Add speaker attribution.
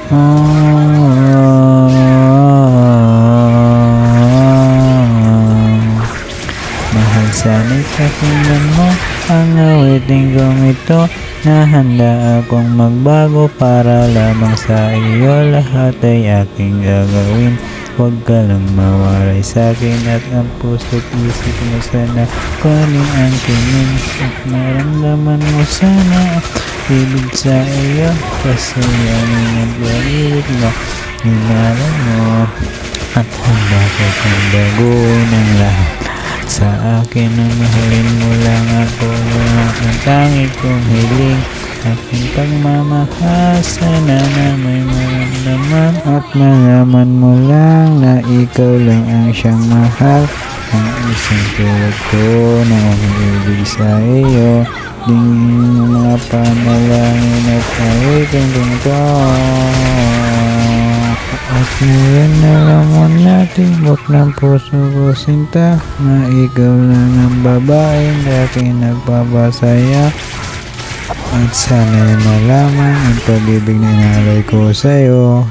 Speaker 1: Mahal, sana'y pakinggan mo ang awiting kong ito, na handa akong magbago para lamang sa iyo. Lahat ay aking gagawin, huwag ka lang mawalay sa'kin, at ang puso't isip mo sana kunin ang tingin, at maramdaman mo sana ibig sa iyo, kasi yan ang pag-ibig mo, hinalan mo, at handa ko kang baguhin ang lahat sa akin. Ang mahalin mo lang ako, ang tanging kong hiling, aking pagmamahal. Sana na may maramdaman at malaman mo lang na ikaw lang ang siyang mahal, ang isang tulad ko na umiibig sa iyo. Dingin mo mga panalangin at awitin ko. At ngayon nalaman natin, buk ng puso ko sinta, na ikaw lang ang babaeng aking nagpapasaya. At sana'y malaman ang pag-ibig na inalay ko sa'yo.